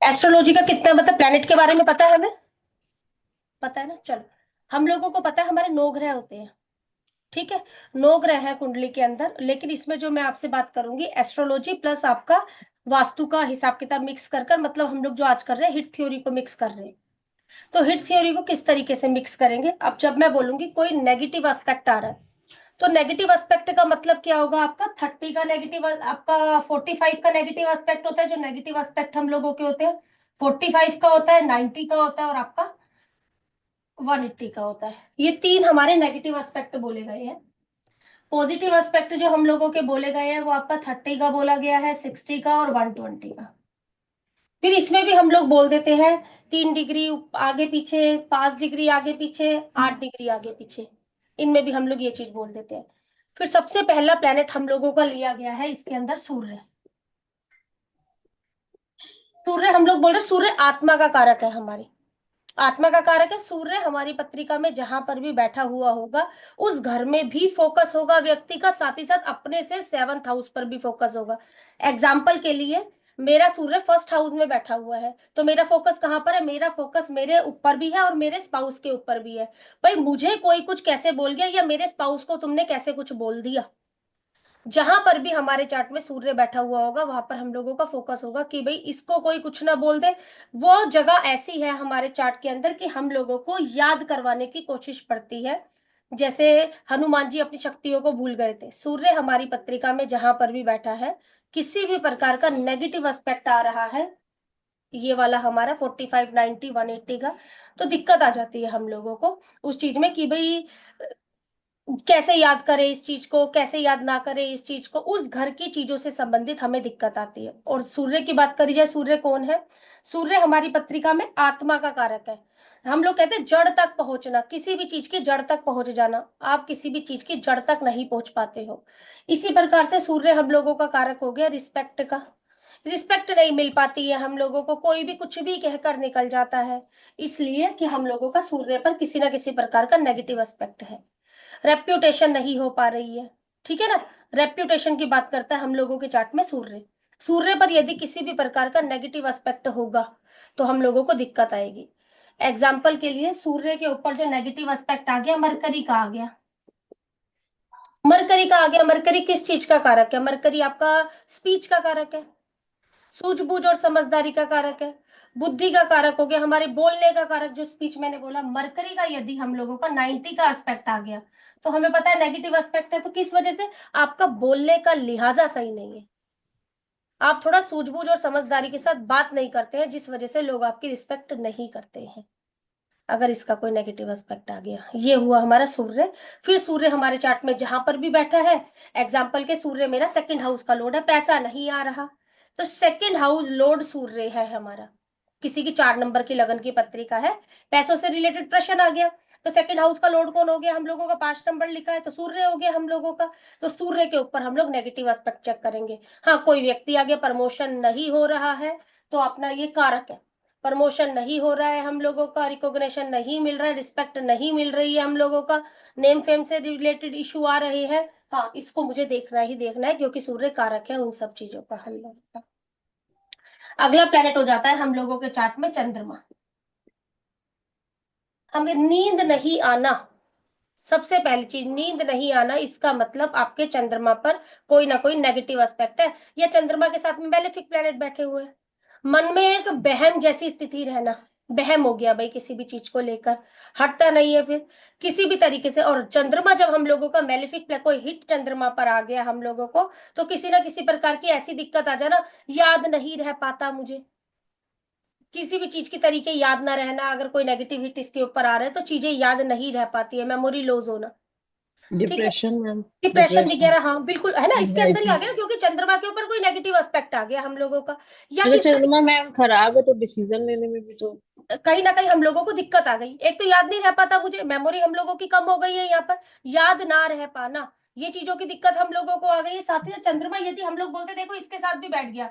Astrology का कितना मतलब प्लेनेट के बारे में पता है हमें? पता है ना, चलो। हम लोगों को पता है हमारे 9 ग्रह होते हैं। ठीक है। 9 ग्रह है कुंडली के अंदर, लेकिन इसमें जो मैं आपसे बात करूंगी एस्ट्रोलॉजी प्लस आपका वास्तु का हिसाब किताब मिक्स कर कर, मतलब हम लोग जो आज कर रहे हैं हिट थ्योरी को मिक्स कर रहे हैं। तो हिट थ्योरी को किस तरीके से मिक्स करेंगे, अब जब मैं बोलूंगी कोई नेगेटिव एस्पेक्ट आ रहा है, तो नेगेटिव एस्पेक्ट का मतलब क्या होगा, आपका 30 का नेगेटिव, आपका 45 का नेगेटिव एस्पेक्ट होता है। जो नेगेटिव एस्पेक्ट हम लोगों के होते हैं 45 का होता है, 90 का होता है और आपका 180 का होता है। ये तीन हमारे नेगेटिव एस्पेक्ट बोले गए हैं। पॉजिटिव एस्पेक्ट जो हम लोगों के बोले गए हैं वो आपका 30 का बोला गया है, 60 का और 120 का। फिर इसमें भी हम लोग बोल देते हैं 3 डिग्री आगे पीछे, 5 डिग्री आगे पीछे, 8 डिग्री आगे पीछे। इनमें भी हम लोग ये चीज बोल देते हैं। फिर सबसे पहला प्लेनेट हम लोगों का लिया गया है इसके अंदर सूर्य। सूर्य हम लोग बोल रहे हैं, सूर्य आत्मा का कारक है हमारी। आत्मा का कारक है सूर्य। हमारी पत्रिका में जहां पर भी बैठा हुआ होगा उस घर में भी फोकस होगा व्यक्ति का, साथ ही साथ अपने से 7th हाउस पर भी फोकस होगा। एग्जाम्पल के लिए, मेरा सूर्य फर्स्ट हाउस में बैठा हुआ है तो मेरा फोकस कहां पर है, मेरा फोकस मेरे ऊपर भी है और मेरे स्पाउस के ऊपर भी है। भाई मुझे कोई कुछ कैसे बोल गया या मेरे स्पाउस को तुमने कैसे कुछ बोल दिया, जहां पर भी हमारे चार्ट में सूर्य बैठा हुआ होगा वहां पर हम लोगों का फोकस होगा कि भाई इसको कोई कुछ ना बोल दे। वो जगह ऐसी है हमारे चार्ट के अंदर कि हम लोगों को याद करवाने की कोशिश पड़ती है। जैसे हनुमान जी अपनी शक्तियों को भूल गए थे, सूर्य हमारी पत्रिका में जहां पर भी बैठा है, किसी भी प्रकार का नेगेटिव एस्पेक्ट आ रहा है, ये वाला हमारा 45, 90, 180 का, तो दिक्कत आ जाती है हम लोगों को उस चीज में कि भाई कैसे याद करें इस चीज को, कैसे याद ना करें इस चीज को, उस घर की चीजों से संबंधित हमें दिक्कत आती है। और सूर्य की बात करी जाए, सूर्य कौन है? सूर्य हमारी पत्रिका में आत्मा का कारक है। हम लोग कहते हैं जड़ तक पहुंचना, किसी भी चीज की जड़ तक पहुंच जाना। आप किसी भी चीज की जड़ तक नहीं पहुंच पाते हो। इसी प्रकार से सूर्य हम लोगों का कारक हो गया रिस्पेक्ट का। रिस्पेक्ट नहीं मिल पाती है हम लोगों को, कोई भी कुछ भी कहकर निकल जाता है, इसलिए कि हम लोगों का सूर्य पर किसी ना किसी प्रकार का नेगेटिव एस्पेक्ट है। रेप्यूटेशन नहीं हो पा रही है। ठीक है ना। रेप्यूटेशन की बात करता है हम लोगों के चार्ट में सूर्य। सूर्य पर यदि किसी भी प्रकार का नेगेटिव एस्पेक्ट होगा तो हम लोगों को दिक्कत आएगी। एग्जाम्पल के लिए सूर्य के ऊपर जो नेगेटिव एस्पेक्ट आ गया, मरकरी का आ गया। मरकरी का आ गया, मरकरी किस चीज का कारक है? मरकरी आपका स्पीच का कारक है, सूझबूझ और समझदारी का कारक है, बुद्धि का कारक हो गया, हमारे बोलने का कारक जो स्पीच मैंने बोला। मरकरी का यदि हम लोगों का 90 का एस्पेक्ट आ गया तो हमें पता है नेगेटिव एस्पेक्ट है, तो किस वजह से? आपका बोलने का लिहाजा सही नहीं है। आप थोड़ा सूझबूझ और समझदारी के साथ बात नहीं करते हैं, जिस वजह से लोग आपकी रिस्पेक्ट नहीं करते हैं। अगर इसका कोई नेगेटिव एस्पेक्ट आ गया, ये हुआ हमारा सूर्य। फिर सूर्य हमारे चार्ट में जहां पर भी बैठा है, एग्जाम्पल के सूर्य मेरा 2nd हाउस का लॉर्ड है, पैसा नहीं आ रहा, तो 2nd हाउस लॉर्ड सूर्य है हमारा। किसी की 4 नंबर की लगन की पत्रिका है, पैसों से रिलेटेड प्रश्न आ गया, तो 2nd हाउस का लॉर्ड कौन हो गया हम लोगों का? 5 नंबर लिखा है तो सूर्य हो गया हम लोगों का। तो सूर्य के ऊपर हम लोग नेगेटिव एस्पेक्ट चेक करेंगे। हाँ, कोई व्यक्ति आगे प्रमोशन नहीं हो रहा है तो अपना ये कारक है। प्रमोशन नहीं हो रहा है हम लोगों का, रिकॉग्निशन नहीं मिल रहा है, रिस्पेक्ट नहीं मिल रही है हम लोगों का, नेम फेम से रिलेटेड इशू आ रहे हैं, हाँ इसको मुझे देखना ही देखना है, क्योंकि सूर्य कारक है उन सब चीजों का हम लोगों का। अगला प्लेनेट हो जाता है हम लोगों के चार्ट में चंद्रमा। हमें नींद नहीं आना, सबसे पहली चीज नींद नहीं आना, इसका मतलब आपके चंद्रमा पर कोई ना कोई नेगेटिव एस्पेक्ट है, या चंद्रमा के साथ में बेनिफिक प्लेनेट बैठे हुए हैं। मन में एक बहम जैसी स्थिति रहना, बहम हो गया भाई किसी भी चीज को लेकर, हटता नहीं है फिर किसी भी तरीके से। और चंद्रमा जब हम लोगों का मेलिफिक कोई हिट चंद्रमा पर आ गया हम लोगों को, तो किसी ना किसी प्रकार की ऐसी दिक्कत आ जाना, याद नहीं रह पाता मुझे, किसी भी चीज की तरीके याद ना रहना। अगर कोई नेगेटिव हिट इसके ऊपर आ रहा है तो चीजें याद नहीं रह पाती है, मेमोरी लॉस होना। ठीक है। Depression ma'am. Depression depression. वगैरह, हाँ बिल्कुल है ना, इसके अंदर ही आ एंजाइटी। गया ना, क्योंकि चंद्रमा के ऊपर कोई नेगेटिव एस्पेक्ट आ गया हम लोगों का। या अगर किस चंद्रमा तरीके, मैम खराब है तो डिसीजन लेने में भी तो। कहीं ना कहीं हम लोगों को दिक्कत आ गई, एक तो याद नहीं रह पाता मुझे, मेमोरी हम लोगों की कम हो गई है यहाँ पर, याद ना रह पाना, ये चीजों की दिक्कत हम लोगों को आ गई है। साथ ही साथ चंद्रमा यदि हम लोग बोलते देखो इसके साथ भी बैठ गया,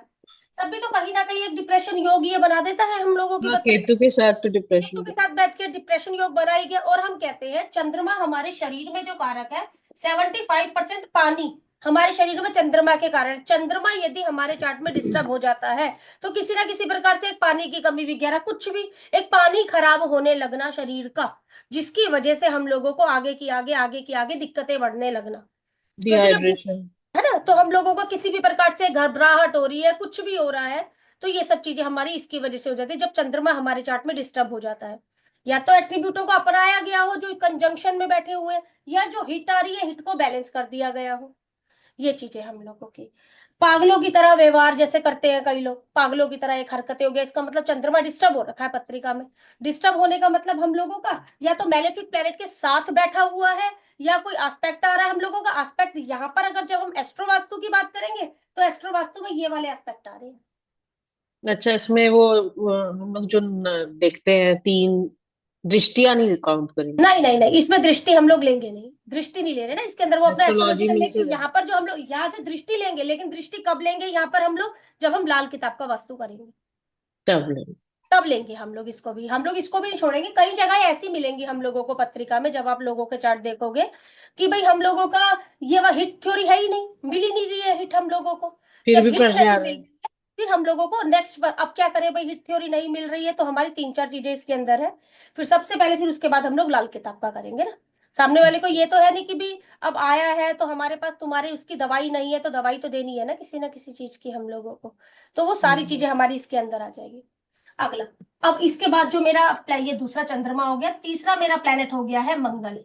तब भी तो कहीं ना कहीं एक डिप्रेशन योग ये बना देता है हम लोगों की हाँ, पत्री। केतु के साथ तो केतु डिप्रेशन। के साथ बैठ के डिप्रेशन योग बनाई गया। और हम कहते हैं चंद्रमा हमारे शरीर में जो कारक है 75% पानी, हमारे शरीर में चंद्रमा के कारण, चंद्रमा यदि हमारे चार्ट में डिस्टर्ब हो जाता है तो किसी ना किसी प्रकार से एक पानी की कमी वगैरह कुछ भी, एक पानी खराब होने लगना शरीर का, जिसकी वजह से हम लोगों को आगे की आगे दिक्कतें बढ़ने लगना। क्योंकि जब डिहाइड्रेशन। है ना, तो हम लोगों को किसी भी प्रकार से घबराहट हो रही है, कुछ भी हो रहा है, तो ये सब चीजें हमारी इसकी वजह से हो जाती है जब चंद्रमा हमारे चार्ट में डिस्टर्ब हो जाता है। या तो एट्रीब्यूटों को अपनाया गया हो जो कंजंक्शन में बैठे हुए हैं, या जो हिट आ रही है हिट को बैलेंस कर दिया गया हो। ये चीजें हम लोगों की, पागलों की तरह व्यवहार जैसे करते हैं कई लोग, पागलों की तरह एक हरकतें हो गया, इसका मतलब चंद्रमा डिस्टर्ब हो रखा है पत्रिका में। डिस्टर्ब होने का मतलब हम लोगों का या तो मैलेफिक प्लेनेट के साथ बैठा हुआ है, या कोई एस्पेक्ट आ रहा है हम लोगों का। एस्पेक्ट यहाँ पर अगर जब हम एस्ट्रो वास्तु की बात करेंगे तो एस्ट्रो वास्तु में ये वाले एस्पेक्ट आ रहे हैं। अच्छा, इसमें वो हम लोग जो देखते हैं तीन दृष्टियां नहीं काउंट करेंगे? नहीं नहीं नहीं, इसमें दृष्टि हम लोग लेंगे नहीं, दृष्टि नहीं ले रहे ना इसके अंदर, वो अपना एस्ट्रोलॉजी एस्ट्रोलॉजी का, में लेकिन से यहाँ पर जो हम लोग यहाँ से दृष्टि लेंगे, लेकिन दृष्टि कब लेंगे यहाँ पर हम लोग, जब हम लाल किताब का वास्तु करेंगे तब लेंगे। तब लेंगे हम लोग इसको भी। हम लोग इसको भी नहीं छोड़ेंगे। कई जगह ऐसी मिलेंगी हम लोगों को पत्रिका में, जब आप लोगों के चार्ट देखोगे कि भाई हम लोगों का ये वह हिट थ्योरी है ही नहीं, मिल ही नहीं रही है हिट हम लोगों को। फिर जब भी हिट पढ़ जा नहीं रहे मिल हैं। रही है, फिर हम लोगों को नेक्स्ट पर अब क्या करें भाई, हिट थ्योरी नहीं मिल रही है तो हमारी तीन चार चीजें इसके अंदर है। फिर सबसे पहले, फिर उसके बाद हम लोग लाल किताब का करेंगे ना। सामने वाले को ये तो है नहीं कि भी अब आया है तो हमारे पास तुम्हारे उसकी दवाई नहीं है, तो दवाई तो देनी है ना किसी चीज की हम लोगों को। तो वो सारी हम्म। चीजें हमारी इसके अंदर आ जाएगी। अगला, अब इसके बाद जो मेरा ये दूसरा चंद्रमा हो गया, तीसरा मेरा प्लेनेट हो गया है मंगल।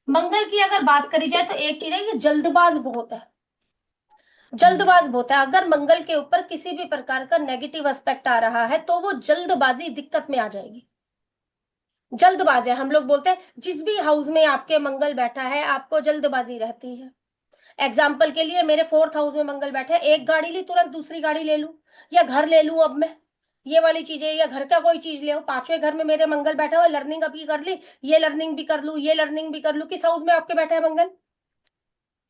मंगल की अगर बात करी जाए तो एक चीज है, ये जल्दबाज बहुत है। जल्दबाज बहुत है। अगर मंगल के ऊपर किसी भी प्रकार का नेगेटिव एस्पेक्ट आ रहा है तो वो जल्दबाजी दिक्कत में आ जाएगी। जल्दबाज है, हम लोग बोलते हैं जिस भी हाउस में आपके मंगल बैठा है आपको जल्दबाजी रहती है। एग्जाम्पल के लिए मेरे फोर्थ हाउस में मंगल बैठे है, एक गाड़ी ली तुरंत दूसरी गाड़ी ले लूं, या घर ले लूं अब मैं, ये वाली चीजें, या घर का कोई चीज ले, पांचवें घर में मेरे मंगल बैठा हुआ, लर्निंग अभी कर ली, ये लर्निंग भी कर लूं, ये लर्निंग भी कर लूं। किस हाउस में आपके बैठा है मंगल?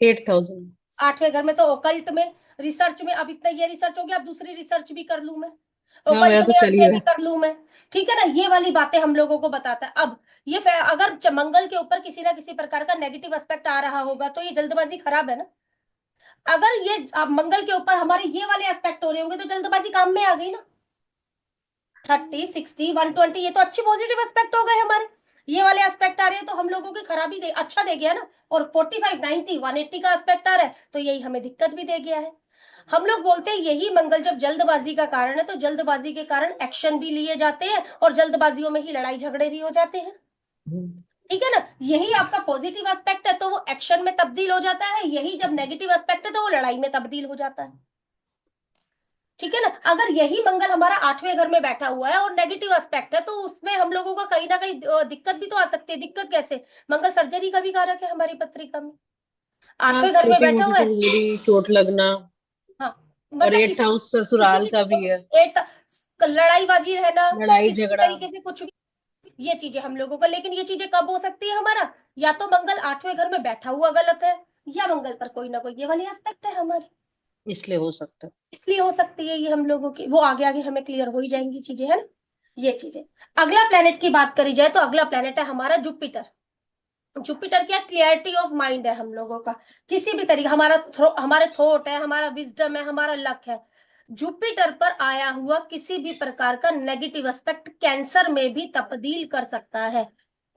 8,000। आठवें घर में। तो ओकल्ट में, रिसर्च में, अब इतना ये रिसर्च हो गया, अब दूसरी रिसर्च भी कर लूं मैं, हाँ, मेरा ओकल्ट तो में चल ही आगे रहा भी कर लूं मैं। ठीक है ना, ये वाली बातें हम लोगों को बताता है। अब ये अगर मंगल के ऊपर किसी ना किसी प्रकार का नेगेटिव एस्पेक्ट आ रहा होगा तो ये जल्दबाजी खराब है ना। अगर ये अब मंगल के ऊपर हमारे ये वाले एस्पेक्ट हो रहे होंगे तो जल्दबाजी काम में आ गई ना। 30, 60, 120, ये तो अच्छी पॉजिटिव एस्पेक्ट हो गए हमारे। ये वाले एस्पेक्ट आ रहे हैं तो हम लोगों की खराबी दे अच्छा दे गया ना। और 45, 90, 180 का एस्पेक्ट आ रहा है तो यही हमें दिक्कत भी दे गया है। हम लोग बोलते हैं यही मंगल जब जल्दबाजी का कारण है तो जल्दबाजी के कारण एक्शन भी लिए जाते हैं और जल्दबाजियों में ही लड़ाई झगड़े भी हो जाते हैं। है। ठीक है ना, यही आपका पॉजिटिव एस्पेक्ट है तो वो एक्शन में तब्दील हो जाता है, यही जब नेगेटिव एस्पेक्ट है तो वो लड़ाई में तब्दील हो जाता है। ठीक है ना, अगर यही मंगल हमारा आठवें घर में बैठा हुआ है और नेगेटिव एस्पेक्ट है तो उसमें हम लोगों का कहीं ना कहीं दिक्कत भी तो आ सकती है। दिक्कत कैसे? मंगल सर्जरी का भी कारक है हमारी पत्रिका में, हाँ, आठवें घर में छोटी बैठा मोटी हुआ है। सर्जरी, चोट लगना। हाँ, और मतलब एट किसी हाउस किसी ससुराल भी का भी है। एक लड़ाईबाजी रहना, लड़ाई किसी भी झगड़ा। तरीके से कुछ भी, ये चीजें हम लोगों का। लेकिन ये चीजें कब हो सकती है हमारा, या तो मंगल आठवें घर में बैठा हुआ गलत है, या मंगल पर कोई ना कोई ये वाली एस्पेक्ट है हमारी, इसलिए हो सकता है। इसलिए हो सकती है ये हम लोगों की। वो आगे आगे हमें क्लियर हो ही जाएंगी चीजें, है ना, ये चीजें। अगला प्लेनेट की बात करी जाए तो अगला प्लेनेट है हमारा जुपिटर। जुपिटर क्या, क्लियरिटी ऑफ माइंड है हम लोगों का। किसी भी तरीके हमारे थॉट है, हमारा विजडम है, हमारा लक है। जुपिटर पर आया हुआ किसी भी प्रकार का नेगेटिव एस्पेक्ट कैंसर में भी तब्दील कर सकता है।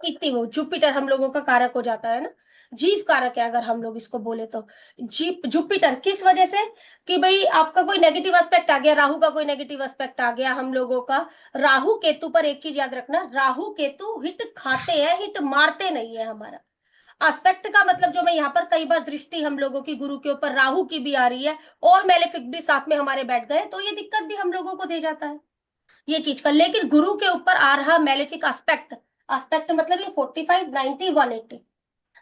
इतनी वो जुपिटर हम लोगों का कारक हो जाता है ना, जीव कारक है अगर हम लोग इसको बोले तो। जुपिटर किस वजह से, कि भाई आपका कोई नेगेटिव एस्पेक्ट आ गया, राहु का कोई नेगेटिव एस्पेक्ट आ गया हम लोगों का। राहु केतु पर एक चीज याद रखना, राहु केतु हिट खाते हैं, हिट मारते नहीं है हमारा। एस्पेक्ट का मतलब जो मैं यहाँ पर कई बार दृष्टि हम लोगों की गुरु के ऊपर राहु की भी आ रही है और मेलेफिक भी साथ में हमारे बैठ गए तो ये दिक्कत भी हम लोगों को दे जाता है ये चीज का। लेकिन गुरु के ऊपर आ रहा मेलेफिक एस्पेक्ट, एस्पेक्ट मतलब ये 45, 90, 180,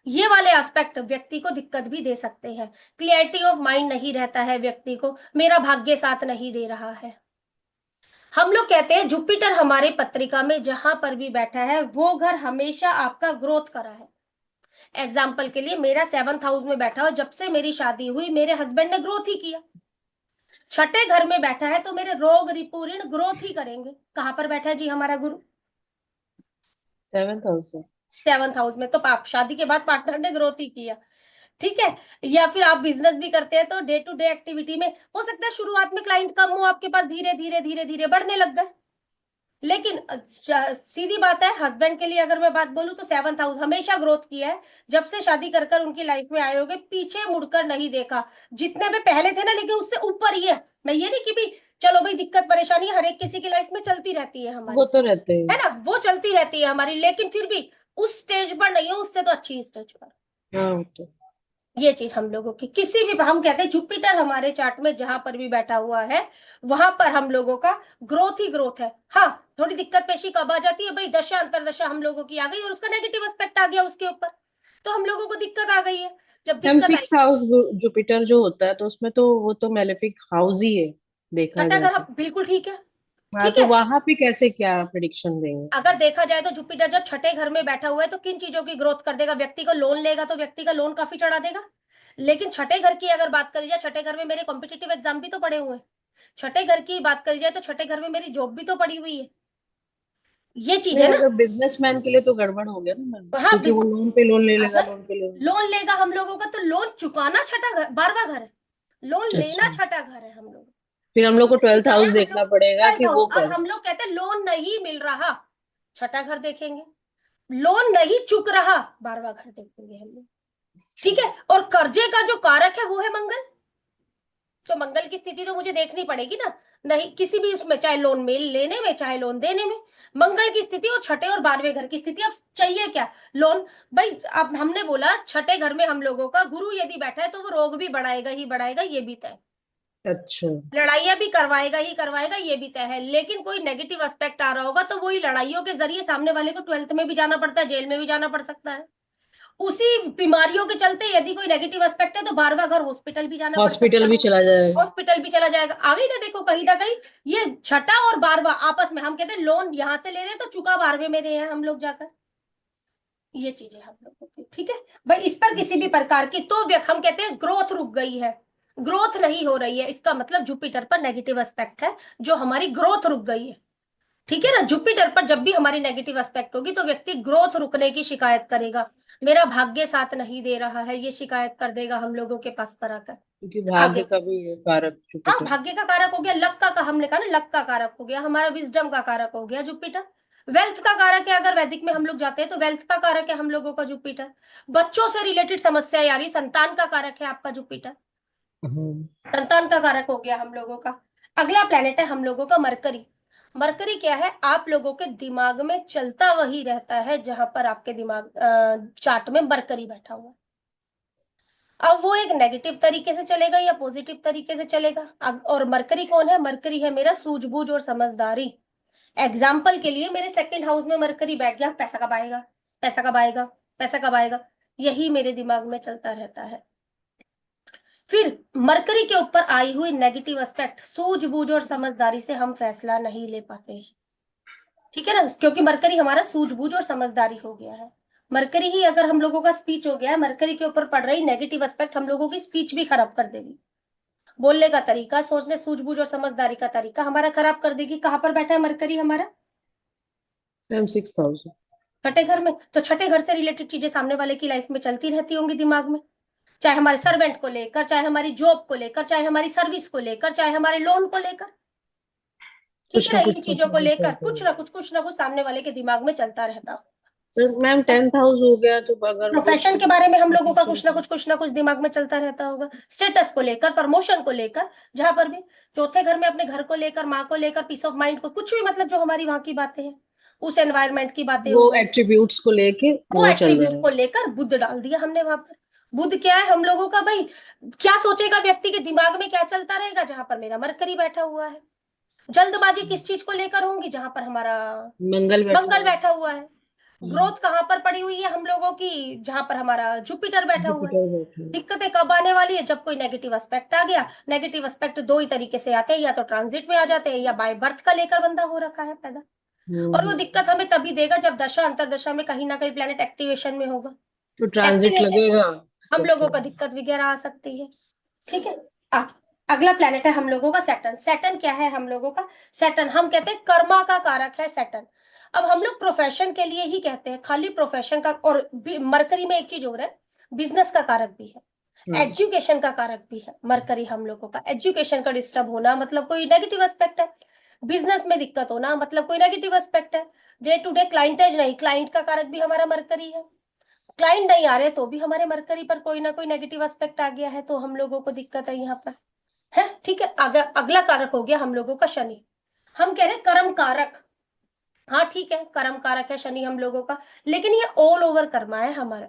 ये वाले एस्पेक्ट व्यक्ति को दिक्कत भी दे सकते हैं। क्लियरिटी ऑफ माइंड नहीं रहता है व्यक्ति को, मेरा भाग्य साथ नहीं दे रहा है। हम लोग कहते हैं जुपिटर हमारे पत्रिका में जहां पर भी बैठा है वो घर हमेशा आपका ग्रोथ करा है। एग्जाम्पल के लिए मेरा 7th हाउस में बैठा हो, जब से मेरी शादी हुई मेरे हस्बैंड ने ग्रोथ ही किया। छठे घर में बैठा है तो मेरे रोग रिपूर्ण ग्रोथ ही करेंगे। कहां पर बैठा है जी हमारा गुरु? 7,000। 7th हाउस में। तो शादी के बाद पार्टनर ने ग्रोथ ही किया। ठीक है। या फिर आप बिजनेस भी करते हैं तो डे टू डे एक्टिविटी में हो सकता है शुरुआत में क्लाइंट कम हो आपके पास, धीरे धीरे धीरे धीरे बढ़ने लग गए। लेकिन सीधी बात है, हस्बैंड के लिए अगर मैं बात बोलूं तो 7th हाउस हमेशा ग्रोथ किया है। जब से शादी कर कर उनकी लाइफ में आए होगे, पीछे मुड़कर नहीं देखा। जितने में पहले थे ना, लेकिन उससे ऊपर ही है। मैं ये नहीं कि भी चलो भाई दिक्कत परेशानी हर एक किसी की लाइफ में चलती रहती है वो हमारी, तो रहते हैं। है ना, वो चलती रहती है हमारी, लेकिन फिर भी उस स्टेज पर नहीं हो, उससे तो अच्छी स्टेज पर। हाँ वो तो। ये चीज हम लोगों की किसी भी, हम कहते हैं जुपिटर हमारे चार्ट में जहां पर भी बैठा हुआ है, वहां पर हम लोगों का ग्रोथ ही ग्रोथ है। हाँ, थोड़ी दिक्कत पेशी कब आ जाती है भाई, दशा अंतरदशा हम लोगों की आ गई और उसका नेगेटिव एस्पेक्ट आ गया उसके ऊपर, तो हम लोगों को दिक्कत आ गई है। जब मैम दिक्कत आई, 6th हाउस जुपिटर जो होता है तो उसमें तो वो तो मेलेफिक हाउस ही है, देखा छठा जाए घर तो। बिल्कुल ठीक है। हाँ, ठीक तो है, वहां पे कैसे क्या प्रिडिक्शन देंगे? अगर देखा जाए तो जुपिटर जब छठे घर में बैठा हुआ है तो किन चीजों की ग्रोथ कर देगा, व्यक्ति को लोन लेगा तो व्यक्ति का लोन काफी चढ़ा देगा। लेकिन छठे घर की अगर बात करी जाए, छठे घर में मेरे कॉम्पिटिटिव एग्जाम भी तो पड़े हुए हैं। छठे घर की बात करी जाए तो छठे घर में मेरी जॉब भी तो पड़ी हुई है। ये चीज नहीं, है ना। अगर बिजनेसमैन के लिए तो गड़बड़ हो गया ना मैम, हाँ, क्योंकि वो लोन पे लोन ले लेगा, अगर लोन पे लोन। लोन लेगा हम लोगों का, तो लोन चुकाना छठा घर 12वां घर है, लोन अच्छा, लेना छठा घर है हम लोग। फिर हम लोग को ये 12th चीजें हैं हाउस हम देखना लोग। पड़ेगा कि वो अब कर। हम लोग कहते हैं लोन नहीं मिल रहा, छठा घर देखेंगे। लोन नहीं चुक रहा, 12वां घर देखेंगे हम लोग। ठीक है। और कर्जे का जो कारक है वो है मंगल, तो मंगल की स्थिति तो मुझे देखनी पड़ेगी ना। नहीं, किसी भी उसमें, चाहे लोन मेल लेने में चाहे लोन देने में, मंगल की स्थिति और छठे और 12वें घर की स्थिति। अब चाहिए क्या, लोन। भाई अब हमने बोला छठे घर में हम लोगों का गुरु यदि बैठा है तो वो रोग भी बढ़ाएगा ही बढ़ाएगा, ये भी तय। अच्छा। लड़ाइयां भी करवाएगा ही करवाएगा, ये भी तय है। लेकिन कोई नेगेटिव एस्पेक्ट आ रहा होगा तो वही लड़ाइयों के जरिए सामने वाले को 12th में भी जाना पड़ता है, जेल में भी जाना पड़ सकता है। उसी बीमारियों के चलते यदि कोई नेगेटिव एस्पेक्ट है तो 12वां घर हॉस्पिटल भी जाना पड़ सकता हॉस्पिटल भी है। चला जाएगा। हॉस्पिटल भी चला जाएगा, आ गई ना, देखो कहीं ना कहीं ये छठा और 12वां आपस में, हम कहते हैं लोन यहां से ले रहे हैं तो चुका 12वें में रहे हैं हम लोग जाकर। ये चीजें हम लोगों की, ठीक है। भाई इस पर किसी भी प्रकार की तो हम कहते हैं ग्रोथ रुक गई है, ग्रोथ नहीं हो रही है, इसका मतलब जुपिटर पर नेगेटिव एस्पेक्ट है, जो हमारी ग्रोथ रुक गई है। ठीक है ना, जुपिटर पर जब भी हमारी नेगेटिव एस्पेक्ट होगी तो व्यक्ति ग्रोथ रुकने की शिकायत करेगा। मेरा भाग्य साथ नहीं दे रहा है, ये शिकायत कर देगा हम लोगों के पास पर आकर। क्योंकि भाग्य आगे, का भी है कारक हाँ, जुपिटर। भाग्य का कारक हो गया, लक का हमने कहा ना, लक का कारक हो गया हमारा, विजडम का कारक हो गया जुपिटर। वेल्थ का कारक है, अगर वैदिक में हम लोग जाते हैं तो वेल्थ का कारक है हम लोगों का जुपिटर। बच्चों से रिलेटेड समस्या यारी, संतान का कारक है आपका जुपिटर, हम्म। संतान का कारक हो गया हम लोगों का। अगला प्लेनेट है हम लोगों का मरकरी। मरकरी क्या है, आप लोगों के दिमाग में चलता वही रहता है जहां पर आपके दिमाग चार्ट में मरकरी बैठा हुआ है। अब वो एक नेगेटिव तरीके से चलेगा या पॉजिटिव तरीके से चलेगा। और मरकरी कौन है, मरकरी है मेरा सूझबूझ और समझदारी। एग्जाम्पल के लिए मेरे 2nd हाउस में मरकरी बैठ गया, पैसा कब आएगा, पैसा कब आएगा, पैसा कब आएगा, यही मेरे दिमाग में चलता रहता है। फिर मरकरी के ऊपर आई हुई नेगेटिव एस्पेक्ट, सूझबूझ और समझदारी से हम फैसला नहीं ले पाते हैं। ठीक है ना, क्योंकि मरकरी हमारा सूझबूझ और समझदारी हो गया है। मरकरी ही अगर हम लोगों का स्पीच हो गया है, मरकरी के ऊपर पड़ रही नेगेटिव एस्पेक्ट हम लोगों की स्पीच भी खराब कर देगी। बोलने का तरीका, सोचने सूझबूझ और समझदारी का तरीका हमारा खराब कर देगी। कहाँ पर बैठा है मरकरी हमारा, मैम 6th हाउस। छठे घर में। तो छठे घर से रिलेटेड चीजें सामने वाले की लाइफ में चलती रहती होंगी दिमाग में, चाहे हमारे सर्वेंट को लेकर, चाहे हमारी जॉब को लेकर, चाहे हमारी सर्विस को लेकर, चाहे हमारे लोन को लेकर। ठीक कुछ है ना ना, कुछ इन कुछ चीजों ना को कुछ लेकर चलता कुछ है। ना कुछ कुछ ना कुछ सामने वाले के दिमाग में चलता रहता हो। तो मैम 10th हाउस हो गया तो अगर वो प्रोफेशन के बारे में हम लोगों का कुछ ना कुछ दिमाग में चलता रहता होगा, स्टेटस को लेकर, प्रमोशन को लेकर, जहां पर भी। चौथे घर में अपने घर को लेकर, माँ को लेकर, पीस ऑफ माइंड को, कुछ भी, मतलब जो हमारी वहां की बातें हैं, उस एनवायरमेंट की बातें वो हो गई, एट्रीब्यूट्स को लेके वो वो चल एट्रीब्यूट रहा है। को लेकर बुद्ध डाल दिया हमने वहां पर। बुद्ध क्या है हम लोगों का भाई, क्या सोचेगा व्यक्ति के दिमाग में क्या चलता रहेगा, जहां पर मेरा मरकरी बैठा हुआ है। जल्दबाजी किस चीज को लेकर होंगी, जहां पर हमारा मंगल बैठा मंगल हुआ बैठा हुआ है। है। ग्रोथ कहां पर पड़ी हुई है हम लोगों की, जहां पर हमारा जुपिटर बैठा हुआ है। जुपिटर बैठा है। दिक्कतें कब आने वाली है, जब कोई नेगेटिव एस्पेक्ट आ गया। नेगेटिव एस्पेक्ट दो ही तरीके से आते हैं, या तो ट्रांजिट में आ जाते हैं, या बाय बर्थ का लेकर बंदा हो रखा है पैदा। और वो हम्म। दिक्कत हमें तभी देगा जब दशा अंतरदशा में कहीं ना कहीं प्लेनेट एक्टिवेशन में होगा। तो ट्रांजिट एक्टिवेशन में लगेगा हम तब लोगों तो। का दिक्कत वगैरह आ सकती है। ठीक है। आ, अगला प्लेनेट है हम लोगों का सैटर्न। सैटर्न क्या है हम लोगों का, सैटर्न हम कहते हैं कर्मा का कारक है सैटर्न। अब हम लोग प्रोफेशन के लिए ही कहते हैं, खाली प्रोफेशन का, और मरकरी में एक चीज हो रहा है, बिजनेस का कारक भी है। हम्म। एजुकेशन का कारक भी है मरकरी हम लोगों का। एजुकेशन का डिस्टर्ब होना मतलब कोई नेगेटिव एस्पेक्ट है। बिजनेस में दिक्कत होना मतलब कोई नेगेटिव एस्पेक्ट है। डे टू डे क्लाइंटेज नहीं, क्लाइंट का कारक भी हमारा मरकरी है। क्लाइंट नहीं आ रहे तो भी हमारे मरकरी पर कोई ना कोई नेगेटिव एस्पेक्ट आ गया है, तो हम लोगों को दिक्कत है यहाँ पर। है ठीक है। अगला कारक हो गया हम लोगों का शनि। हम कह रहे हैं कर्म कारक। हाँ ठीक है, कर्म कारक है शनि हम लोगों का, लेकिन ये ऑल ओवर कर्मा है हमारा।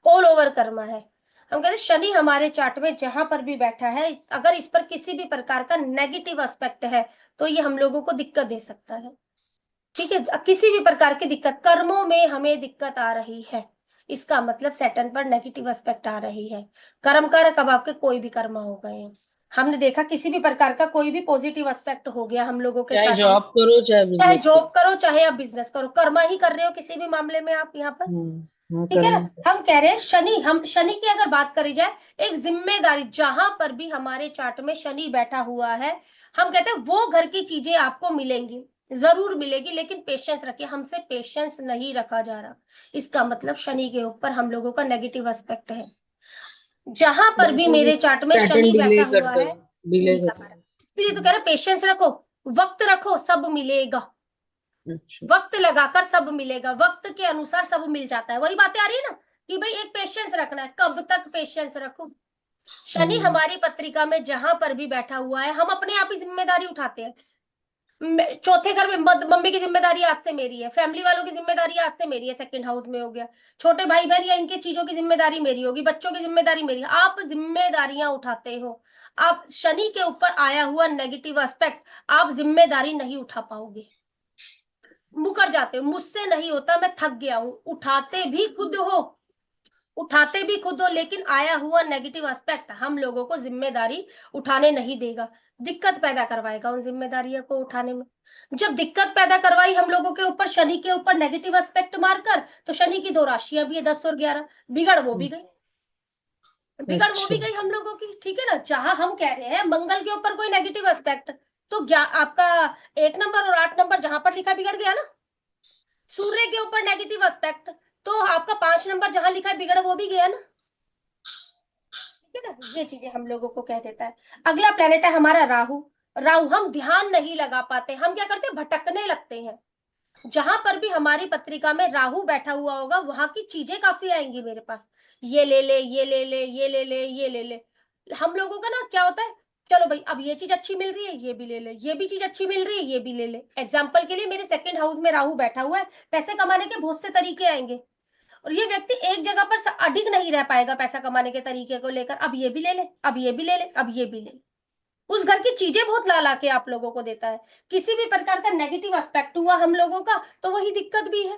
ऑल ओवर कर्मा है। हम कहते हैं शनि हमारे चार्ट में जहां पर भी बैठा है, अगर इस पर किसी भी प्रकार का नेगेटिव एस्पेक्ट है तो ये हम लोगों को दिक्कत दे सकता है। ठीक है, किसी भी प्रकार की दिक्कत, कर्मों में हमें दिक्कत आ रही है, इसका मतलब सैटर्न पर नेगेटिव एस्पेक्ट आ रही है। कर्म कारक अब आपके कोई भी कर्म हो गए हैं, हमने देखा किसी भी प्रकार का कोई भी पॉजिटिव एस्पेक्ट हो गया हम लोगों के चाहे साथ में। जॉब करो चाहे चाहे बिजनेस जॉब करो। करो चाहे आप बिजनेस करो, कर्मा ही कर रहे हो किसी भी मामले में आप यहाँ पर। हाँ, ठीक है ना। कर्म। हम कह रहे हैं शनि, हम शनि की अगर बात करी जाए, एक जिम्मेदारी, जहां पर भी हमारे चार्ट में शनि बैठा हुआ है, हम कहते हैं वो घर की चीजें आपको मिलेंगी, जरूर मिलेगी, लेकिन पेशेंस रखिए, हमसे पेशेंस नहीं रखा जा रहा। इसका मतलब शनि के ऊपर हम लोगों का नेगेटिव एस्पेक्ट है। जहां पर भी मेरे चार्ट में सैटर्न शनि डिले बैठा हुआ करता है, है। डिले नहीं कर पा करता रहा। है। इसलिए तो कह रहे पेशेंस रखो, वक्त रखो, सब मिलेगा। अच्छा। वक्त लगाकर सब मिलेगा, वक्त के अनुसार सब मिल जाता है। वही बातें आ रही है ना कि भाई एक पेशेंस रखना है, कब तक पेशेंस रखो। शनि हम्म। हमारी पत्रिका में जहां पर भी बैठा हुआ है, हम अपने आप ही जिम्मेदारी उठाते हैं। चौथे घर में मम्मी की जिम्मेदारी आज से मेरी है, फैमिली वालों की जिम्मेदारी आज से मेरी है, सेकंड हाउस में हो गया। छोटे भाई बहन या इनके चीजों की जिम्मेदारी मेरी होगी, बच्चों की जिम्मेदारी मेरी है। आप जिम्मेदारियां उठाते हो। आप शनि के ऊपर आया हुआ नेगेटिव एस्पेक्ट, आप जिम्मेदारी नहीं उठा पाओगे, मुकर जाते हो। मुझसे नहीं होता, मैं थक गया हूं, उठाते भी खुद हो, उठाते भी खुद हो, लेकिन आया हुआ नेगेटिव एस्पेक्ट हम लोगों को जिम्मेदारी उठाने नहीं देगा, दिक्कत पैदा करवाएगा उन जिम्मेदारियों को उठाने में। जब दिक्कत पैदा करवाई हम लोगों के ऊपर शनि के ऊपर नेगेटिव एस्पेक्ट मारकर, तो शनि की दो राशियां भी है, 10 और 11, बिगड़ वो भी गई। बिगड़ वो भी अच्छा। गई हम लोगों की। ठीक है ना। जहां हम कह रहे हैं मंगल के ऊपर कोई नेगेटिव एस्पेक्ट, तो आपका 1 नंबर और 8 नंबर जहां पर लिखा बिगड़ गया ना। सूर्य के ऊपर नेगेटिव एस्पेक्ट, तो आपका 5 नंबर जहां लिखा है बिगड़ वो भी गया ना। ठीक है ना। ये चीजें हम लोगों को कह देता है। अगला प्लेनेट है हमारा राहु। राहु, हम ध्यान नहीं लगा पाते, हम क्या करते हैं, भटकने लगते हैं। जहां पर भी हमारी पत्रिका में राहु बैठा हुआ होगा, वहां की चीजें काफी आएंगी मेरे पास। ये ले ले, ये ले ले, ये ले ले, ये ले ले। हम लोगों का ना क्या होता है, चलो भाई अब ये चीज अच्छी मिल रही है, ये भी ले ले, ये भी चीज अच्छी मिल रही है, ये भी ले ले। एग्जाम्पल के लिए मेरे सेकंड हाउस में राहु बैठा हुआ है, पैसे कमाने के बहुत से तरीके आएंगे, और ये व्यक्ति एक जगह पर अडिग नहीं रह पाएगा पैसा कमाने के तरीके को लेकर। अब ये भी ले ले, अब ये भी ले ले, अब ये भी ले ले। उस घर की चीजें बहुत ला ला के आप लोगों को देता है। किसी भी प्रकार का नेगेटिव एस्पेक्ट हुआ हम लोगों का, तो वही दिक्कत भी है।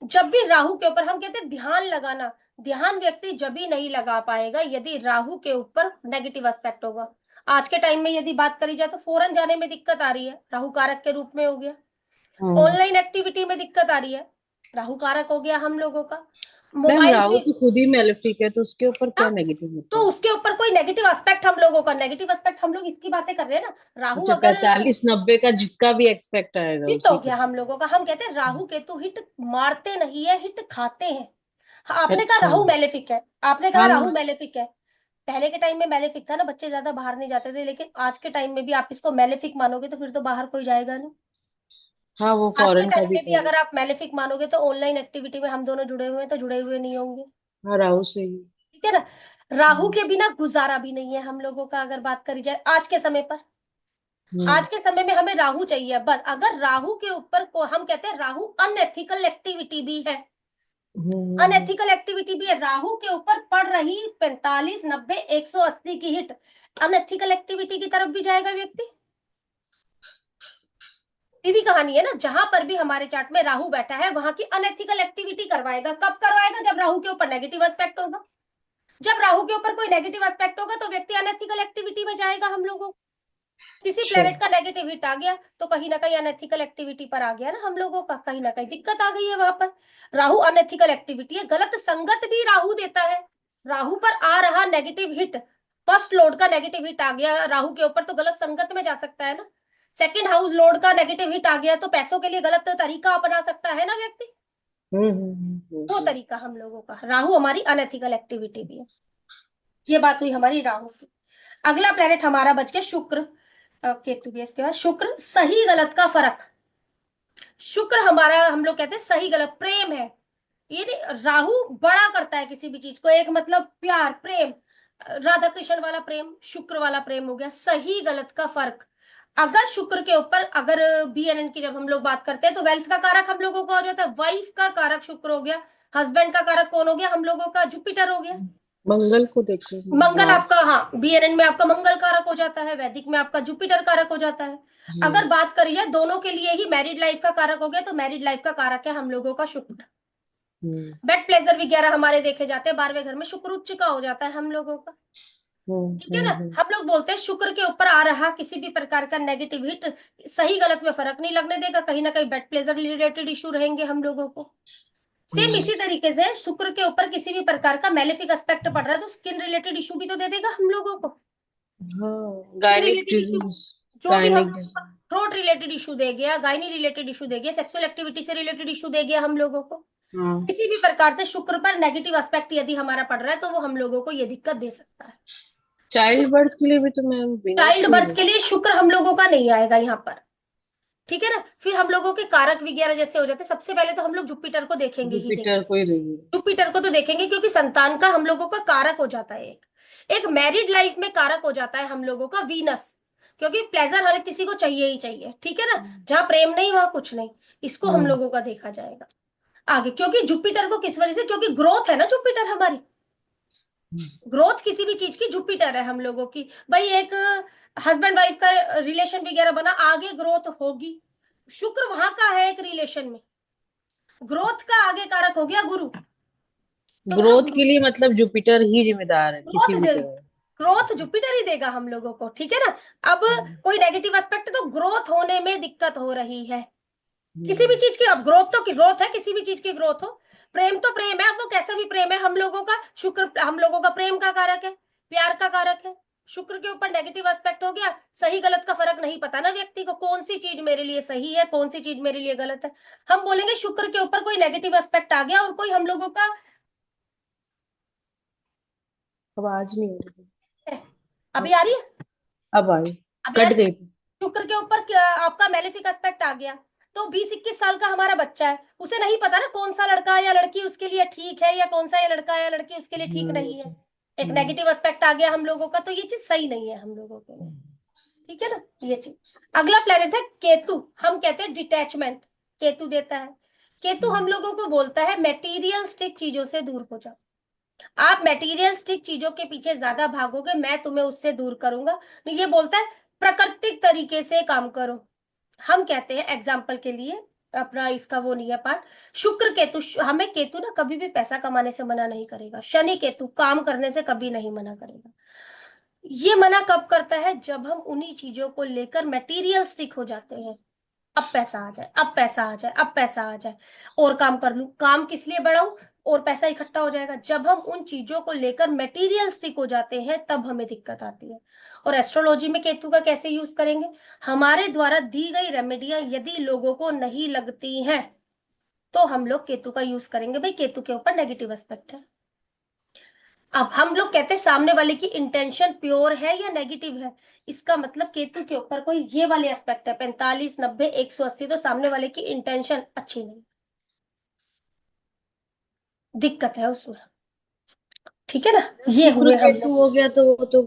जब भी राहु के ऊपर, हम कहते हैं ध्यान लगाना, ध्यान व्यक्ति जब भी नहीं लगा पाएगा यदि राहु के ऊपर नेगेटिव एस्पेक्ट होगा। आज के टाइम में यदि बात करी जाए तो फॉरेन जाने में दिक्कत आ रही है, राहु कारक के रूप में हो गया। हम्म। ऑनलाइन एक्टिविटी में दिक्कत आ रही है, राहु कारक हो गया हम लोगों का। मैम, मोबाइल्स राहु भी। तो खुद ही मेलेफिक है, तो उसके ऊपर क्या हाँ, नेगेटिव तो होता है? उसके ऊपर कोई नेगेटिव एस्पेक्ट हम लोगों का, नेगेटिव एस्पेक्ट हम लोग इसकी बातें कर रहे हैं ना। राहु अच्छा, अगर 45-90 का जिसका भी एक्सपेक्ट आएगा हिट हो उसी गया का। हम लोगों का, हम कहते हैं राहु केतु हिट मारते नहीं है, हिट खाते हैं। हाँ, आपने कहा अच्छा। राहु मैलेफिक है, आपने कहा राहु हाँ। मैलेफिक है। पहले के टाइम में मैलेफिक था ना, बच्चे ज्यादा बाहर नहीं जाते थे, लेकिन आज के टाइम में भी आप इसको मैलेफिक मानोगे तो फिर तो बाहर कोई जाएगा नहीं। हाँ, वो आज के फॉरेन का टाइम भी में भी कह रहे अगर हैं। आप मैलेफिक मानोगे तो ऑनलाइन एक्टिविटी में हम दोनों जुड़े हुए हैं, तो जुड़े हुए नहीं होंगे। हाँ, राहु से ही। ठीक है ना। राहु हम्म। के बिना गुजारा भी नहीं है हम लोगों का, अगर बात करी जाए आज के समय पर। हम्म। आज के समय में हमें राहु चाहिए बस। अगर राहु के ऊपर को हम कहते हैं राहु अनएथिकल एक्टिविटी भी है, हम्म। अनएथिकल एक्टिविटी भी है, राहु के ऊपर पड़ रही 45, 90, 180 की हिट, अनएथिकल एक्टिविटी की तरफ भी जाएगा व्यक्ति। सीधी कहानी है ना। जहां पर भी हमारे चार्ट में राहु बैठा है वहां की अनएथिकल एक्टिविटी करवाएगा। कब करवाएगा, जब राहु के ऊपर नेगेटिव एस्पेक्ट होगा। जब राहु के ऊपर कोई नेगेटिव एस्पेक्ट होगा तो व्यक्ति अनएथिकल एक्टिविटी में जाएगा हम लोगों। किसी अच्छा। प्लेनेट का नेगेटिव हिट आ गया तो कहीं ना कहीं अनएथिकल एक्टिविटी पर आ गया ना हम लोगों का, कहीं ना कहीं दिक्कत आ गई है वहां पर। राहु अनएथिकल एक्टिविटी है, गलत संगत भी राहु देता है। राहु पर आ रहा नेगेटिव हिट, फर्स्ट लॉर्ड का नेगेटिव हिट आ गया राहु के ऊपर तो गलत संगत में जा सकता है ना। सेकंड हाउस लॉर्ड का नेगेटिव हिट आ गया तो पैसों के लिए गलत तरीका अपना सकता है ना व्यक्ति। वो हम्म। तरीका हम लोगों का, राहु हमारी अनएथिकल एक्टिविटी भी है। ये बात हुई हमारी राहु की। अगला प्लेनेट हमारा बच गया शुक्र। केतु भी इसके बाद शुक्र, सही गलत का फर्क। शुक्र हमारा, हम लोग कहते हैं सही गलत, प्रेम है। ये नहीं, राहु बड़ा करता है किसी भी चीज को, एक मतलब प्यार प्रेम, राधा कृष्ण वाला प्रेम, शुक्र वाला प्रेम हो गया, सही गलत का फर्क। अगर शुक्र के ऊपर, अगर BNN की जब हम लोग बात करते हैं तो वेल्थ का कारक हम लोगों का हो जाता है, वाइफ का कारक शुक्र हो गया, हस्बैंड का कारक कौन हो गया हम लोगों का, जुपिटर हो गया। मंगल को देखो, मंगल मार्स। आपका, हाँ, BNN में आपका मंगल कारक हो जाता है, वैदिक में आपका जुपिटर कारक हो जाता है। अगर हम्म। बात करी जाए दोनों के लिए ही, मैरिड लाइफ का कारक हो गया, तो मैरिड लाइफ का कारक है हम लोगों का शुक्र। हम्म। बेड प्लेजर वगैरह हमारे देखे जाते हैं, 12वें घर में शुक्र उच्च का हो जाता है हम लोगों का। ठीक है ना। हम्म। हम लोग बोलते हैं शुक्र के ऊपर आ रहा किसी भी प्रकार का नेगेटिव हिट सही गलत में फर्क नहीं लगने देगा, कहीं ना कहीं बेड प्लेजर रिलेटेड इशू रहेंगे हम लोगों को। सेम हम्म। इसी तरीके से शुक्र के ऊपर किसी भी प्रकार का मेलेफिक एस्पेक्ट पड़ रहा है तो स्किन रिलेटेड इशू भी तो दे देगा हम लोगों को। हाँ, गायनिक रिलेटेड इशू, डिजीज। जो भी हम गायनिक लोगों का डिजीज। थ्रोट रिलेटेड इशू दे गया, गायनी रिलेटेड इशू दे गया, सेक्सुअल एक्टिविटी से रिलेटेड इशू दे गया हम लोगों को। हाँ। किसी भी प्रकार से शुक्र पर नेगेटिव एस्पेक्ट यदि हमारा पड़ रहा है तो वो हम लोगों को ये दिक्कत दे सकता है। चाइल्ड बर्थ के लिए भी तो मैम विनस चाइल्ड को ही बर्थ है। के लिए शुक्र हम लोगों का नहीं आएगा यहाँ पर। ठीक है ना। फिर हम लोगों के कारक वगैरह जैसे हो जाते हैं, सबसे पहले तो हम लोग जुपिटर को देखेंगे ही जुपिटर देखेंगे। को ही रही है। जुपिटर को तो देखेंगे क्योंकि संतान का हम लोगों का कारक हो जाता है एक। एक मैरिड लाइफ में कारक हो जाता है हम लोगों का वीनस, क्योंकि प्लेजर हर किसी को चाहिए ही चाहिए। ठीक है ना। जहां प्रेम नहीं वहां कुछ नहीं, इसको हम हम्म। लोगों का देखा जाएगा आगे। क्योंकि जुपिटर को किस वजह से, क्योंकि ग्रोथ है ना जुपिटर हमारी, ग्रोथ किसी भी चीज की जुपिटर है हम लोगों की। भाई एक हस्बैंड वाइफ का रिलेशन वगैरह बना, आगे ग्रोथ होगी, शुक्र वहां का है एक रिलेशन में, ग्रोथ का आगे कारक हो गया गुरु। तो वहां ग्रोथ के लिए मतलब जुपिटर ही जिम्मेदार है किसी ग्रोथ, भी तरह। ग्रोथ जुपिटर ही देगा हम लोगों को। ठीक है ना। अब हम्म। कोई नेगेटिव एस्पेक्ट, तो ग्रोथ होने में दिक्कत हो रही है किसी भी हम्म। चीज की। अब ग्रोथ तो की ग्रोथ है, किसी भी चीज की ग्रोथ हो, प्रेम तो प्रेम है, अब वो कैसा भी प्रेम है हम लोगों का, शुक्र हम लोगों का प्रेम का कारक है, प्यार का कारक है। शुक्र के ऊपर नेगेटिव एस्पेक्ट हो गया, सही गलत का फर्क नहीं पता ना व्यक्ति को, कौन सी चीज मेरे लिए सही है कौन सी चीज मेरे लिए गलत है। हम बोलेंगे शुक्र के ऊपर कोई नेगेटिव एस्पेक्ट आ गया और कोई हम लोगों का आवाज नहीं आ रही। है, अभी आ रही है, अब आई। अभी आ कट रही है। गई थी। शुक्र के ऊपर आपका मेलेफिक एस्पेक्ट आ गया, तो 20-21 साल का हमारा बच्चा है, उसे नहीं पता ना कौन सा लड़का या लड़की उसके लिए ठीक है, या कौन सा ये लड़का या लड़की उसके लिए ठीक नहीं है। एक हम्म। नेगेटिव एस्पेक्ट आ गया हम लोगों का, तो ये चीज सही नहीं है हम लोगों के लिए। ठीक है ना। ये चीज। अगला प्लेनेट है केतु, हम कहते हैं डिटैचमेंट, केतु देता है। केतु हम लोगों को बोलता है मेटीरियलिस्टिक चीजों से दूर हो जाओ। आप मेटीरियलिस्टिक चीजों के पीछे ज्यादा भागोगे, मैं तुम्हें उससे दूर करूंगा। ये बोलता है प्राकृतिक तरीके से काम करो। हम कहते हैं एग्जाम्पल के लिए, अपना इसका वो नहीं है पार्ट, शुक्र केतु, हमें केतु ना कभी भी पैसा कमाने से मना नहीं करेगा, शनि केतु काम करने से कभी नहीं मना करेगा। ये मना कब करता है, जब हम उन्हीं चीजों को लेकर मटेरियलिस्टिक हो जाते हैं। अब पैसा आ जाए, अब पैसा आ जाए, अब पैसा आ जाए, और काम कर लूं, काम किस लिए बढ़ाऊं, और पैसा इकट्ठा हो जाएगा। जब हम उन चीजों को लेकर मटेरियलिस्टिक हो जाते हैं तब हमें दिक्कत आती है। और एस्ट्रोलॉजी में केतु का कैसे यूज करेंगे, हमारे द्वारा दी गई रेमेडियां यदि लोगों को नहीं लगती हैं तो हम लोग केतु का यूज करेंगे। भाई केतु के ऊपर नेगेटिव एस्पेक्ट है। अब हम लोग कहते हैं सामने वाले की इंटेंशन प्योर है या नेगेटिव है, इसका मतलब केतु के ऊपर कोई ये वाले एस्पेक्ट है 45, 90, 180, तो सामने वाले की इंटेंशन अच्छी नहीं, दिक्कत है उसमें। ठीक है ना। ये शुक्र हुए हम केतु लोग, हो गया तो वो तो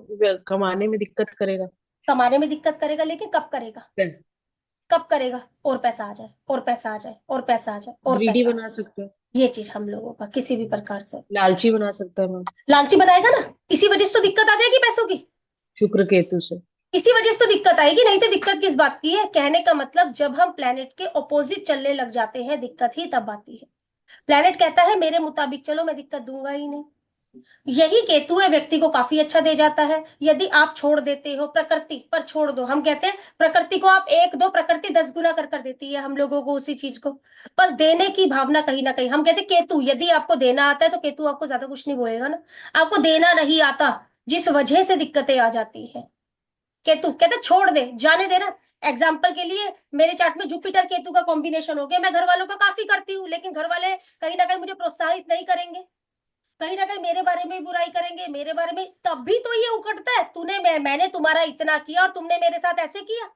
कमाने में दिक्कत करेगा। कमाने में दिक्कत करेगा, लेकिन कब करेगा, कब करेगा, और पैसा आ जाए, और पैसा आ जाए, और पैसा आ जाए, और ग्रीडी पैसा आ बना जाए। सकते हैं। ये चीज हम लोगों का किसी भी प्रकार से लालची बना सकता है मैम। लालची बनाएगा ना, इसी वजह से तो दिक्कत आ जाएगी पैसों की, शुक्र केतु से। इसी वजह से तो दिक्कत आएगी, नहीं तो दिक्कत किस बात की है। कहने का मतलब जब हम प्लेनेट के ऑपोजिट चलने लग जाते हैं दिक्कत ही तब आती है। प्लेनेट कहता है मेरे मुताबिक चलो, मैं दिक्कत दूंगा ही नहीं। यही केतु है, व्यक्ति को काफी अच्छा दे जाता है यदि आप छोड़ देते हो, प्रकृति पर छोड़ दो। हम कहते हैं प्रकृति को आप एक दो, प्रकृति 10 गुना कर कर देती है हम लोगों को उसी चीज को। बस देने की भावना कहीं ना कहीं, हम कहते हैं केतु यदि आपको देना आता है तो केतु आपको ज्यादा कुछ नहीं बोलेगा ना। आपको देना नहीं आता, जिस वजह से दिक्कतें आ जाती है, केतु कहते छोड़ दे, जाने देना। एग्जाम्पल के लिए मेरे चार्ट में जुपिटर केतु का कॉम्बिनेशन हो गया, मैं घर वालों का काफी करती हूँ लेकिन घर वाले कहीं ना कहीं मुझे प्रोत्साहित नहीं करेंगे। कहीं ना कहीं मेरे बारे में भी बुराई करेंगे, मेरे बारे में, तभी तो ये उकटता है, मैंने तुम्हारा इतना किया और तुमने मेरे साथ ऐसे किया।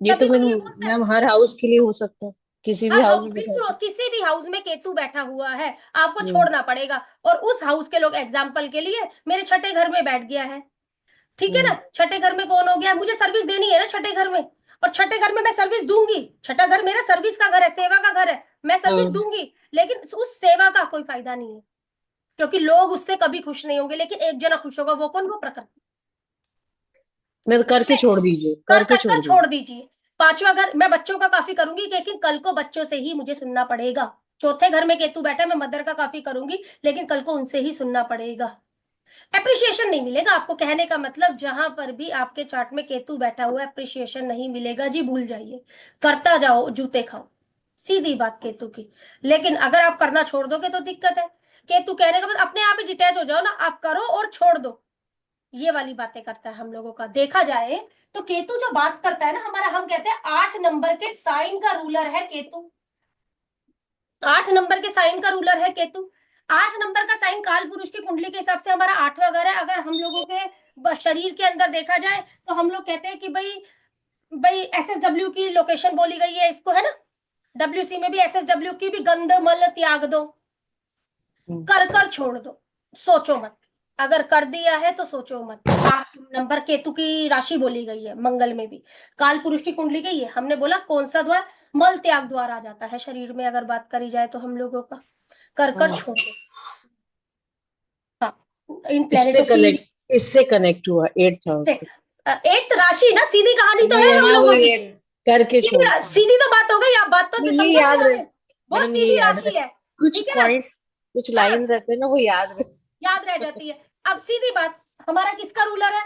ये तो तभी तो मैम, ये बोलता है। मैम हर हाउस के लिए हो सकता है, किसी भी हर हाउस हाउस, में बैठा बिल्कुल, था। किसी भी हाउस में केतु बैठा हुआ है, आपको हम्म। छोड़ना पड़ेगा। और उस हाउस के लोग, एग्जाम्पल के लिए, मेरे छठे घर में बैठ गया है, ठीक है ना, हम्म। छठे घर में कौन हो गया, मुझे सर्विस देनी है ना छठे घर में, और छठे घर में मैं सर्विस दूंगी। छठा घर मेरा सर्विस का घर है, सेवा का घर है, मैं सर्विस हाँ, दूंगी, लेकिन उस सेवा का कोई फायदा नहीं है, क्योंकि लोग उससे कभी खुश नहीं होंगे, लेकिन एक जना खुश होगा, वो कौन, वो प्रकृति। नहीं तो करके छठे, छोड़ दीजिए, कर करके कर छोड़ कर दीजिए। छोड़ दीजिए। पांचवा घर मैं बच्चों का काफी करूंगी, लेकिन कल को बच्चों से ही मुझे सुनना पड़ेगा। चौथे घर में केतु बैठा है, मैं मदर का काफी करूंगी, लेकिन कल को उनसे ही सुनना पड़ेगा। अप्रिशिएशन नहीं मिलेगा आपको, कहने का मतलब जहां पर भी आपके चार्ट में केतु बैठा हुआ है, अप्रिशिएशन नहीं मिलेगा जी, भूल जाइए। करता जाओ, जूते खाओ, सीधी बात केतु की। लेकिन अगर आप करना छोड़ दोगे तो दिक्कत है। केतु कहने का मतलब अपने आप ही डिटैच हो जाओ ना, आप करो और छोड़ दो, ये वाली बातें करता है हम लोगों का, देखा जाए तो केतु जो बात करता है ना हमारा, हम कहते हैं 8 नंबर के साइन का रूलर है केतु। 8 नंबर के साइन का रूलर है केतु। 8 नंबर का साइन काल पुरुष की कुंडली के हिसाब से हमारा 8वां घर है। अगर हम लोगों के शरीर के अंदर देखा जाए तो हम लोग कहते हैं कि भाई, SSW की लोकेशन बोली गई है इसको, है ना, WC में भी SSW की भी, गंध मल त्याग दो, हम्म। कर कर छोड़ दो, सोचो मत। अगर कर दिया है तो सोचो मत। 8 नंबर केतु की राशि बोली गई है मंगल में भी, काल पुरुष की कुंडली गई है, हमने बोला कौन सा द्वार, मल त्याग द्वार आ जाता है शरीर में, अगर बात करी जाए तो हम लोगों का, कर कर हाँ, छोड़ दो। हाँ, इन इससे प्लेनेटों की, कनेक्ट इससे कनेक्ट हुआ 8th इससे, हाउस से। एक राशि ना, सीधी कहानी तो वही, है हम हाँ लोगों वही की। है, करके छोड़। सीधी तो बात हो गई, आप बात तो ये समझे याद रहे, हमारे, बहुत मैडम ये सीधी याद राशि रहे, है, कुछ ठीक है ना। पॉइंट्स, कुछ हाँ, लाइंस रहते हैं ना, वो याद रहे। याद रह जाती है। अब सीधी बात, हमारा किसका रूलर है,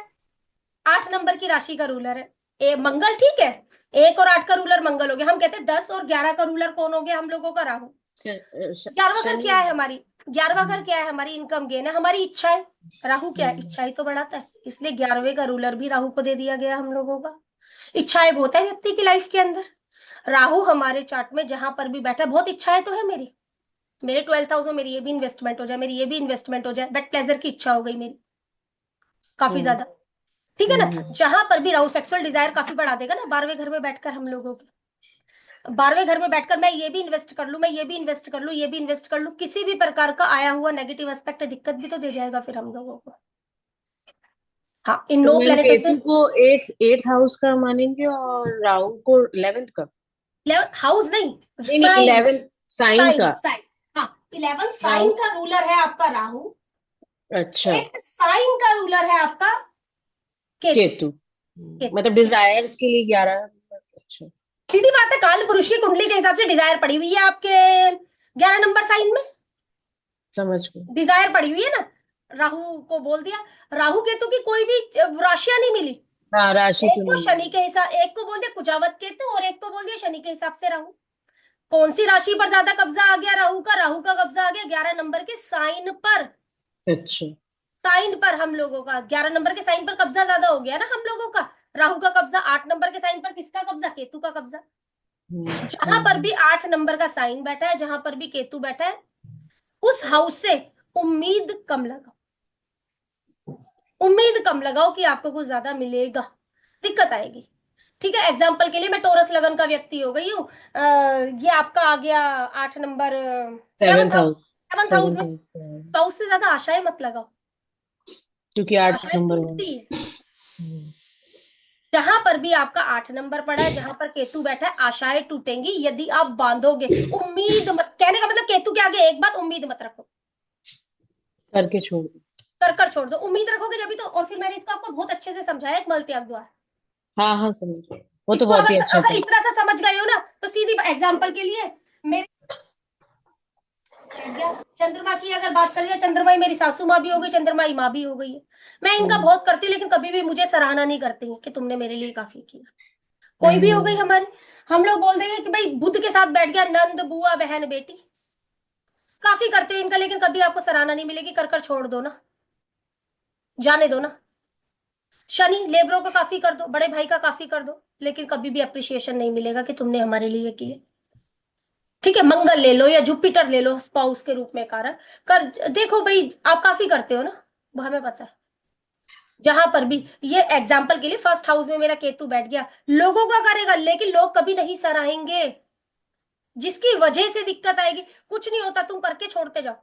8 नंबर की राशि का रूलर है मंगल, ठीक है। 1 और 8 का रूलर मंगल हो गया, हम कहते हैं 10 और 11 का रूलर कौन हो गया हम लोगों का, राहु। 11वां घर शनि। क्या है हमारी, 11वां घर हम्म। क्या है हमारी, इनकम गेन है, हमारी इच्छा है। राहु क्या है, हम्म। इच्छा ही तो बढ़ाता है, इसलिए 11वें का रूलर भी राहु को दे दिया गया हम लोगों का। इच्छाएं बहुत है व्यक्ति की लाइफ के अंदर। राहु हमारे चार्ट में जहां पर भी बैठा है, बहुत इच्छाएं तो है मेरी, मेरे 12th हाउस में मेरी ये भी इन्वेस्टमेंट हो जाए, मेरी ये भी इन्वेस्टमेंट हो जाए, बेट प्लेजर की इच्छा हो गई मेरी काफी हम्म। ज्यादा, ठीक है ना। हम्म। जहां पर भी राहु सेक्सुअल डिजायर काफी बढ़ा देगा ना 12वें घर में बैठकर हम लोगों के, 12वें घर में बैठकर मैं ये भी इन्वेस्ट कर लूं, मैं ये भी इन्वेस्ट कर लूं, ये भी इन्वेस्ट कर लूं, किसी भी प्रकार का आया हुआ नेगेटिव एस्पेक्ट दिक्कत भी तो दे जाएगा फिर हम लोगों को। हाँ, इन तो नो मैम प्लेनेटों से। केतु को एट्थ एट्थ हाउस का मानेंगे और राहु को 11th का। 11 हाउस नहीं, नहीं नहीं, साइन, 11th साइन साइन का। साइन। हाँ, 11 राहु। साइन का रूलर है आपका राहु, अच्छा। एक साइन का रूलर है आपका केतु। केतु। केतु, मतलब डिजायर्स के लिए 11। अच्छा। सीधी बात है, काल पुरुष की कुंडली के हिसाब से डिजायर पड़ी हुई है आपके 11 नंबर साइन में, समझ गए। डिजायर पड़ी हुई है ना। राहु को बोल दिया, राहु केतु की कोई भी राशियां नहीं मिली, हाँ, राशि एक तो को नहीं शनि मिली। के हिसाब, एक को बोल दिया कुजावत केतु और एक को बोल दिया शनि के हिसाब से राहु। कौन सी राशि पर ज्यादा कब्जा आ गया राहु का, राहु का कब्जा आ गया 11 नंबर के साइन पर। अच्छा। साइन पर हम लोगों का 11 नंबर के साइन पर कब्जा ज्यादा हो गया ना हम लोगों का। राहु का कब्जा 8 नंबर के साइन पर, किसका कब्जा, केतु का कब्जा। हम्म। जहां पर भी 8 नंबर का साइन बैठा है, जहां पर भी केतु बैठा है, उस हाउस से उम्मीद कम लगाओ, उम्मीद कम लगाओ कि आपको कुछ ज्यादा मिलेगा, दिक्कत आएगी। ठीक है, एग्जाम्पल के लिए मैं टोरस लगन का व्यक्ति हो गई हूँ, ये आपका आ गया 8 number, seventh 7th house, house. Seventh house 7th में, हाउस। तो उससे ज्यादा आशाएं मत लगाओ, क्योंकि 8 आशाएं नंबर है। टूटती है। जहां पर भी आपका 8 नंबर पड़ा है, जहां पर केतु बैठा है, आशाएं टूटेंगी यदि आप बांधोगे। उम्मीद मत, कहने का मतलब केतु के आगे एक बात, उम्मीद मत रखो, करके छोड़ दो। कर कर छोड़ दो। उम्मीद रखोगे जब भी तो, और फिर मैंने इसको आपको बहुत अच्छे से समझाया, एक मल त्याग द्वार। हाँ हाँ, समझ गए, वो तो इसको बहुत ही अगर अच्छा अगर था। इतना सा समझ गए हो ना, तो सीधी एग्जाम्पल के लिए मेरे बैठ गया, चंद्रमा की अगर बात करें, चंद्रमा ही मेरी सासू माँ भी हो गई, चंद्रमा ही माँ भी हो गई है। मैं इनका हम्म। बहुत करती, लेकिन कभी भी मुझे सराहना नहीं करती कि तुमने मेरे लिए काफी किया। कोई भी हो गई हम्म। हमारी, हम लोग बोल देंगे कि भाई बुद्ध के साथ बैठ गया, नंद बुआ बहन बेटी, काफी करते हो इनका, लेकिन कभी आपको सराहना नहीं मिलेगी, कर कर छोड़ दो ना, जाने दो ना। शनि लेबरों का काफी कर दो, बड़े भाई का काफी कर दो, लेकिन कभी भी अप्रिशिएशन नहीं मिलेगा कि तुमने हमारे लिए किए। ठीक है, मंगल ले लो या जुपिटर ले लो स्पाउस के रूप में कारक। कर देखो भाई, आप काफी करते हो ना, वो हमें पता है। जहां पर भी, ये एग्जाम्पल के लिए फर्स्ट हाउस में मेरा केतु बैठ गया, लोगों का करेगा, लेकिन लोग कभी नहीं सराहेंगे, जिसकी वजह से दिक्कत आएगी। कुछ नहीं होता, तुम करके छोड़ते जाओ।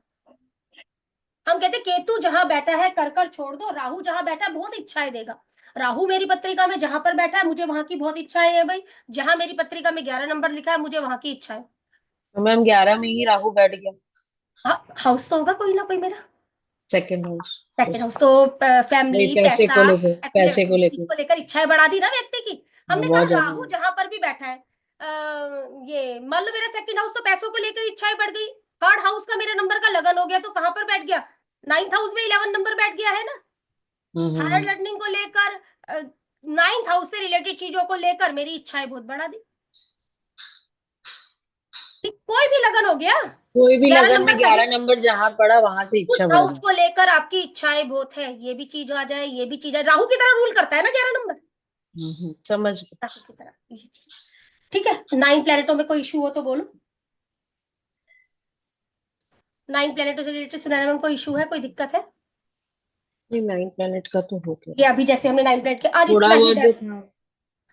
हम कहते केतु जहां बैठा है कर कर छोड़ दो, राहु जहां बैठा है बहुत इच्छाएं देगा। राहु मेरी पत्रिका में जहां पर बैठा है, मुझे वहां की बहुत इच्छाएं है भाई। जहां मेरी पत्रिका में 11 नंबर लिखा है, मुझे वहां की इच्छा है। तो मैम 11 में ही राहु बैठ गया। हाँ, हाउस तो होगा कोई ना कोई मेरा। Second house. सेकंड हाउस तो वही फैमिली, पैसे पैसा, को लेके, पैसे को चीज लेके। को लेकर इच्छाएं बढ़ा दी ना व्यक्ति की। हमने कहा बहुत ज्यादा। राहु जहां पर भी बैठा है, ये मान लो मेरा सेकंड हाउस तो पैसों को लेकर इच्छाएं बढ़ गई। थर्ड हाउस का मेरा नंबर का लगन हो गया, तो कहां पर बैठ गया? नाइन्थ हाउस में 11 नंबर बैठ गया है ना। हायर हम्म। लर्निंग को लेकर, नाइन्थ हाउस से रिलेटेड चीजों को लेकर मेरी इच्छाएं बहुत बढ़ा दी। ठीक, कोई भी लगन हो गया। कोई भी ग्यारह लगन में नंबर कहीं, 11 नंबर जहां पड़ा वहां से उस इच्छा बढ़ हाउस गई। को लेकर आपकी इच्छाएं बहुत है, ये भी चीज आ जाए, ये भी चीज आ जाए, राहु की तरह रूल करता है ना 11 नंबर। समझ गए। राहु की तरह ये चीज। ठीक है, 9 प्लैनेटों में कोई इशू हो तो बोलो। 9 प्लैनेटों से रिलेटेड सुनाने में कोई इशू है, कोई दिक्कत है? नहीं, 9 प्लेनेट का तो हो ये गया। अभी जैसे हमने 9 प्लैनेट के, आज थोड़ा इतना ही बहुत जो था।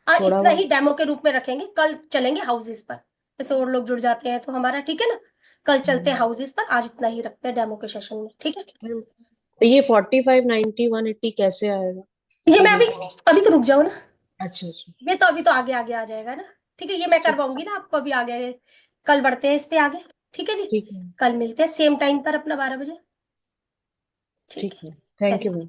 आज थोड़ा इतना ही बहुत। डेमो के रूप में रखेंगे, कल चलेंगे हाउसेस पर। जैसे और लोग जुड़ जाते हैं तो हमारा ठीक है ना। कल चलते हैं हम्म। हाउसेस पर, आज इतना ही रखते हैं डेमो के सेशन में, ठीक है। तो ये 45, 90, 180 कैसे आएगा? ये मैं ये अभी, भी। अभी तो रुक जाओ ना। अच्छा अच्छा। ये तो अभी तो आगे आगे आ जाएगा ना। ठीक है, ये मैं ठीक। करवाऊंगी ना आपको अभी आगे। कल बढ़ते हैं इस पे आगे। ठीक है जी। ठीक है। कल मिलते हैं सेम टाइम पर अपना 12 बजे। ठीक ठीक है। है। थैंक यू चलिए। मैम।